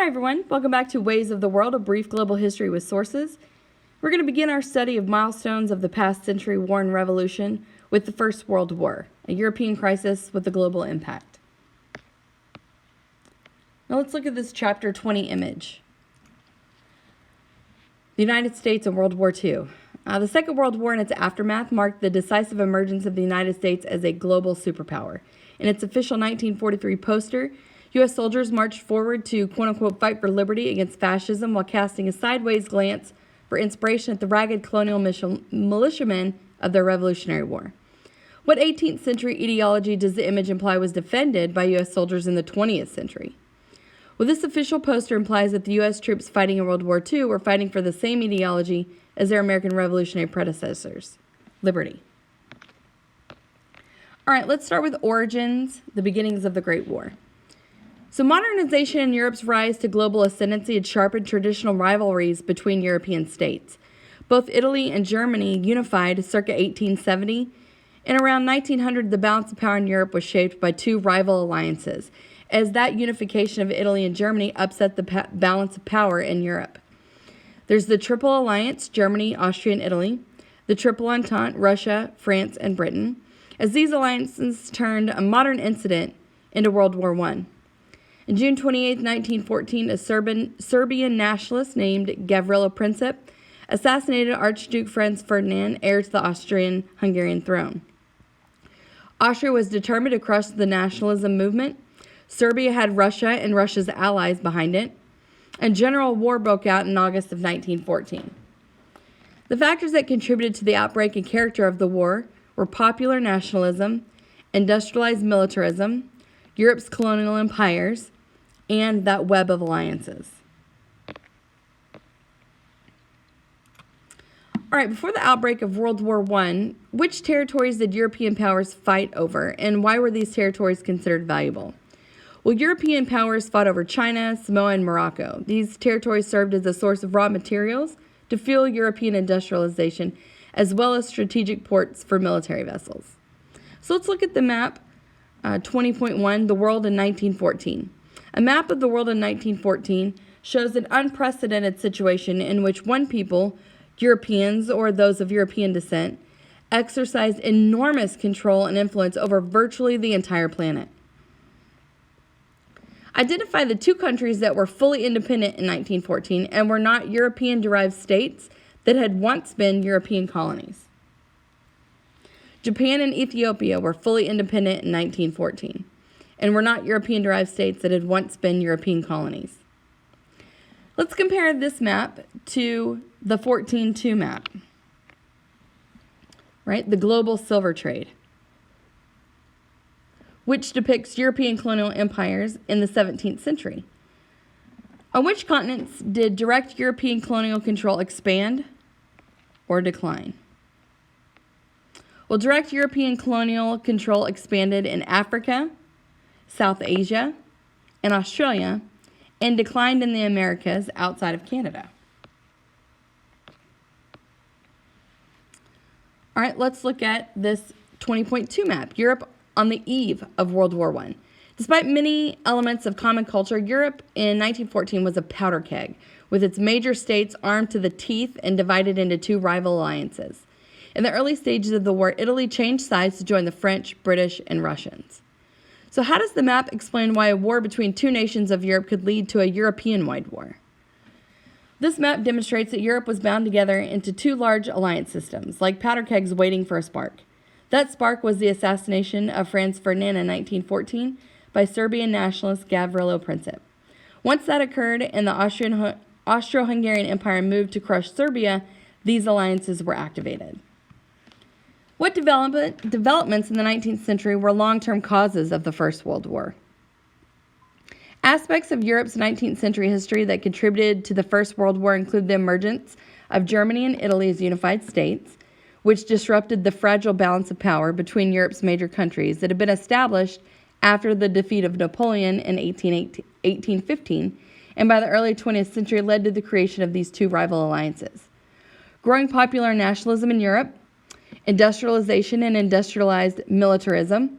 Hi everyone, welcome back to Ways of the World, a brief global history with sources. We're going to begin our study of milestones of the past century war and revolution with the First World War, a European crisis with a global impact. Now let's look at this chapter 20 image. The United States and World War II. The Second World War and its aftermath marked the decisive emergence of the United States as a global superpower. In its official 1943 poster, U.S. soldiers marched forward to, quote-unquote, fight for liberty against fascism while casting a sideways glance for inspiration at the ragged colonial militiamen of their Revolutionary War. What 18th century ideology does the image imply was defended by U.S. soldiers in the 20th century? Well, this official poster implies that the U.S. troops fighting in World War II were fighting for the same ideology as their American Revolutionary predecessors, liberty. All right, let's start with origins, the beginnings of the Great War. So modernization and Europe's rise to global ascendancy had sharpened traditional rivalries between European states. Both Italy and Germany unified circa 1870, and around 1900 the balance of power in Europe was shaped by two rival alliances, as that unification of Italy and Germany upset the balance of power in Europe. There's the Triple Alliance, Germany, Austria, and Italy, the Triple Entente, Russia, France, and Britain, as these alliances turned a modern incident into World War I. On June 28, 1914, a Serbian nationalist named Gavrilo Princip assassinated Archduke Franz Ferdinand, heir to the Austrian-Hungarian throne. Austria was determined to crush the nationalism movement. Serbia had Russia and Russia's allies behind it, and general war broke out in August of 1914. The factors that contributed to the outbreak and character of the war were popular nationalism, industrialized militarism, Europe's colonial empires, and that web of alliances. All right, before the outbreak of World War I, which territories did European powers fight over, and why were these territories considered valuable? Well, European powers fought over China, Samoa, and Morocco. These territories served as a source of raw materials to fuel European industrialization, as well as strategic ports for military vessels. So let's look at the map 20.1, the world in 1914. A map of the world in 1914 shows an unprecedented situation in which one people, Europeans or those of European descent, exercised enormous control and influence over virtually the entire planet. Identify the two countries that were fully independent in 1914 and were not European-derived states that had once been European colonies. Japan and Ethiopia were fully independent in 1914 and were not European-derived states that had once been European colonies. Let's compare this map to the 14-2 map, right? The global silver trade, which depicts European colonial empires in the 17th century. On which continents did direct European colonial control expand or decline? Well, direct European colonial control expanded in Africa, South Asia, and Australia, and declined in the Americas outside of Canada. All right, let's look at this 20.2 map, Europe on the eve of World War I. Despite many elements of common culture, Europe in 1914 was a powder keg, with its major states armed to the teeth and divided into two rival alliances. In the early stages of the war, Italy changed sides to join the French, British, and Russians. So how does the map explain why a war between two nations of Europe could lead to a European-wide war? This map demonstrates that Europe was bound together into two large alliance systems, like powder kegs waiting for a spark. That spark was the assassination of Franz Ferdinand in 1914 by Serbian nationalist Gavrilo Princip. Once that occurred and the Austro-Hungarian Empire moved to crush Serbia, these alliances were activated. What developments in the 19th century were long-term causes of the First World War? Aspects of Europe's 19th century history that contributed to the First World War include the emergence of Germany and Italy as unified states, which disrupted the fragile balance of power between Europe's major countries that had been established after the defeat of Napoleon in 1815, and by the early 20th century led to the creation of these two rival alliances. Growing popular nationalism in Europe, industrialization and industrialized militarism,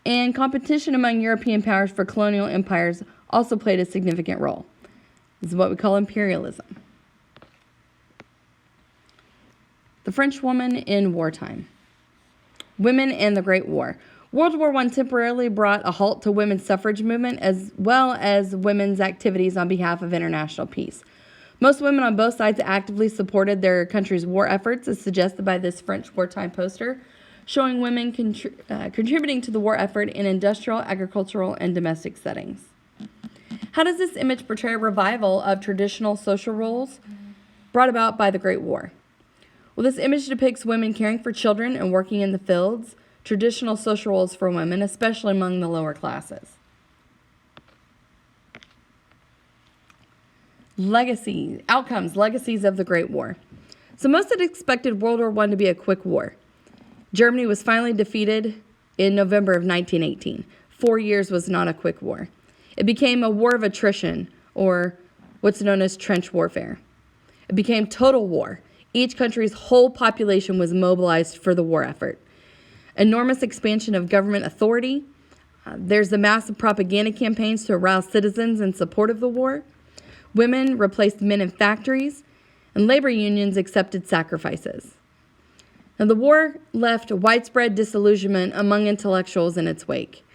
and competition among European powers for colonial empires also played a significant role. This is what we call imperialism. The French woman in wartime. Women and the Great War. World War I temporarily brought a halt to women's suffrage movement as well as women's activities on behalf of international peace. Most women on both sides actively supported their country's war efforts, as suggested by this French wartime poster, showing women contributing to the war effort in industrial, agricultural, and domestic settings. How does this image portray a revival of traditional social roles brought about by the Great War? Well, this image depicts women caring for children and working in the fields, traditional social roles for women, especially among the lower classes. Legacies of the Great War. So most had expected World War I to be a quick war. Germany was finally defeated in November of 1918. 4 years was not a quick war. It became a war of attrition, or what's known as trench warfare. It became total war. Each country's whole population was mobilized for the war effort. Enormous expansion of government authority. There's the massive propaganda campaigns to arouse citizens in support of the war. Women replaced men in factories, and labor unions accepted sacrifices. Now, the war left widespread disillusionment among intellectuals in its wake,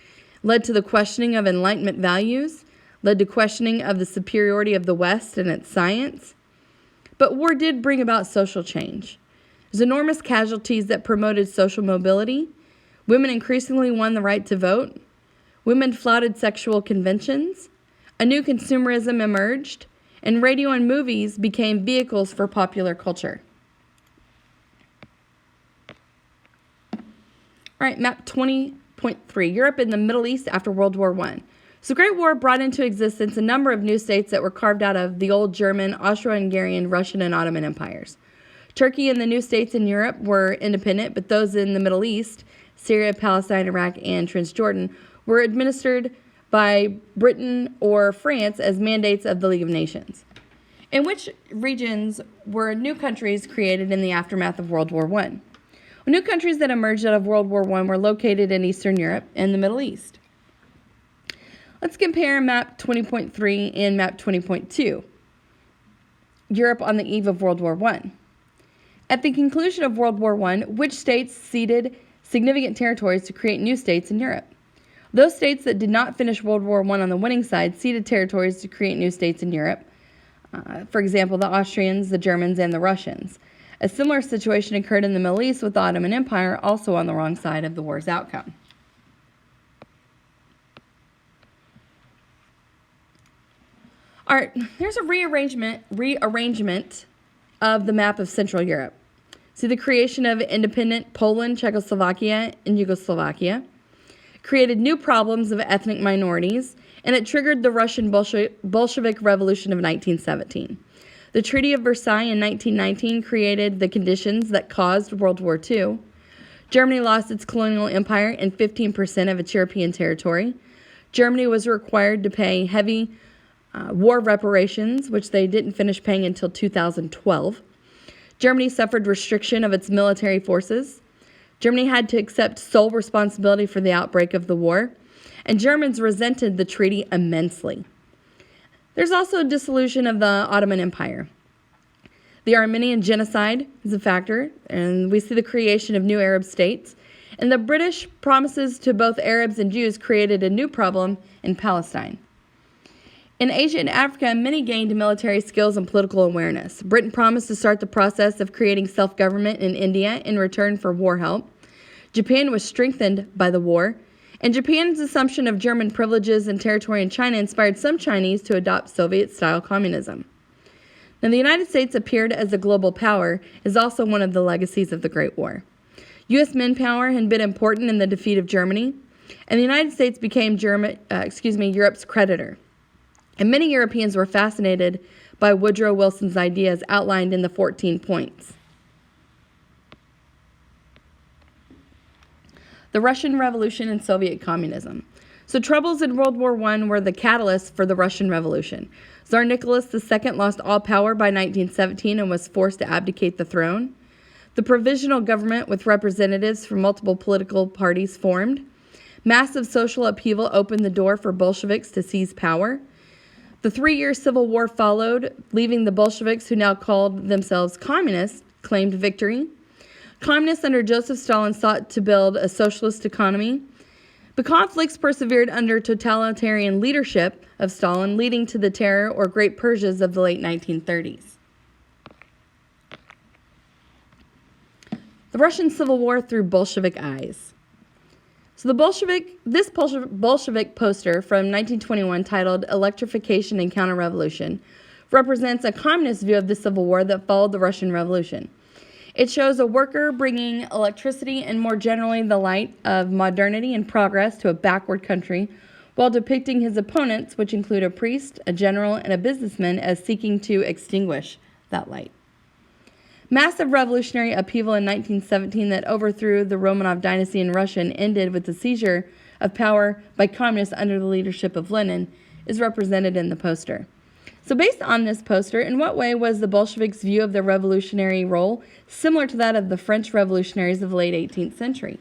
led to the questioning of Enlightenment values, led to questioning of the superiority of the West and its science. But war did bring about social change. There's enormous casualties that promoted social mobility. Women increasingly won the right to vote. Women flouted sexual conventions. A new consumerism emerged, and radio and movies became vehicles for popular culture. All right, map 20.3, Europe and the Middle East after World War I. So the Great War brought into existence a number of new states that were carved out of the old German, Austro-Hungarian, Russian, and Ottoman empires. Turkey and the new states in Europe were independent, but those in the Middle East, Syria, Palestine, Iraq, and Transjordan, were administered by Britain or France as mandates of the League of Nations. In which regions were new countries created in the aftermath of World War I? Well, new countries that emerged out of World War I were located in Eastern Europe and the Middle East. Let's compare map 20.3 and map 20.2. Europe on the eve of World War I. At the conclusion of World War I, which states ceded significant territories to create new states in Europe? Those states that did not finish World War I on the winning side ceded territories to create new states in Europe. For example, the Austrians, the Germans, and the Russians. A similar situation occurred in the Middle East with the Ottoman Empire, also on the wrong side of the war's outcome. All right, here's a rearrangement of the map of Central Europe. See the creation of independent Poland, Czechoslovakia, and Yugoslavia created new problems of ethnic minorities, and it triggered the Russian Bolshevik Revolution of 1917. The Treaty of Versailles in 1919 created the conditions that caused World War II. Germany lost its colonial empire and 15% of its European territory. Germany was required to pay heavy war reparations, which they didn't finish paying until 2012. Germany suffered restriction of its military forces. Germany had to accept sole responsibility for the outbreak of the war, and Germans resented the treaty immensely. There's also a dissolution of the Ottoman Empire. The Armenian genocide is a factor, and we see the creation of new Arab states. And the British promises to both Arabs and Jews created a new problem in Palestine. In Asia and Africa, many gained military skills and political awareness. Britain promised to start the process of creating self-government in India in return for war help. Japan was strengthened by the war, and Japan's assumption of German privileges and territory in China inspired some Chinese to adopt Soviet-style communism. Now, the United States appeared as a global power is also one of the legacies of the Great War. U.S. manpower had been important in the defeat of Germany, and the United States became Europe's creditor. And many Europeans were fascinated by Woodrow Wilson's ideas outlined in the 14 points. The Russian Revolution and Soviet communism. So troubles in World War I were the catalyst for the Russian Revolution. Tsar Nicholas II lost all power by 1917 and was forced to abdicate the throne. The provisional government with representatives from multiple political parties formed. Massive social upheaval opened the door for Bolsheviks to seize power. The 3-year civil war followed, leaving the Bolsheviks, who now called themselves communists, claimed victory. Communists under Joseph Stalin sought to build a socialist economy. The conflicts persevered under totalitarian leadership of Stalin, leading to the Terror or Great Purges of the late 1930s. The Russian Civil War through Bolshevik eyes. So this Bolshevik poster from 1921 titled Electrification and Counter-Revolution represents a communist view of the Civil War that followed the Russian Revolution. It shows a worker bringing electricity and more generally the light of modernity and progress to a backward country, while depicting his opponents, which include a priest, a general, and a businessman, as seeking to extinguish that light. Massive revolutionary upheaval in 1917 that overthrew the Romanov dynasty in Russia and ended with the seizure of power by communists under the leadership of Lenin is represented in the poster. So based on this poster, in what way was the Bolsheviks' view of their revolutionary role similar to that of the French revolutionaries of the late 18th century?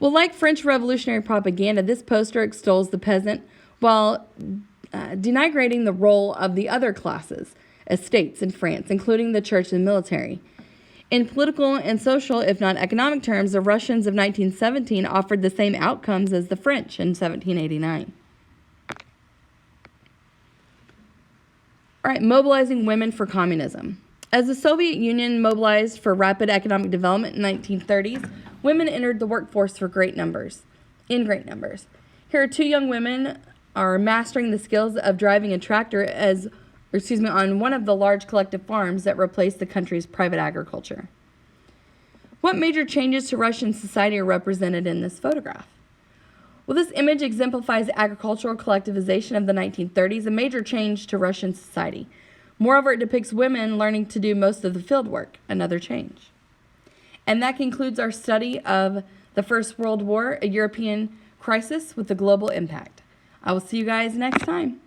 Well, like French revolutionary propaganda, this poster extols the peasant while denigrating the role of the other classes, estates in France, including the church and military. In political and social, if not economic terms, the Russians of 1917 offered the same outcomes as the French in 1789. All right, mobilizing women for communism. As the Soviet Union mobilized for rapid economic development in the 1930s, women entered the workforce in great numbers. Here, 2 young women are mastering the skills of driving a tractor on one of the large collective farms that replaced the country's private agriculture. What major changes to Russian society are represented in this photograph? Well, this image exemplifies agricultural collectivization of the 1930s, a major change to Russian society. Moreover, it depicts women learning to do most of the field work, another change. And that concludes our study of the First World War, a European crisis with a global impact. I will see you guys next time.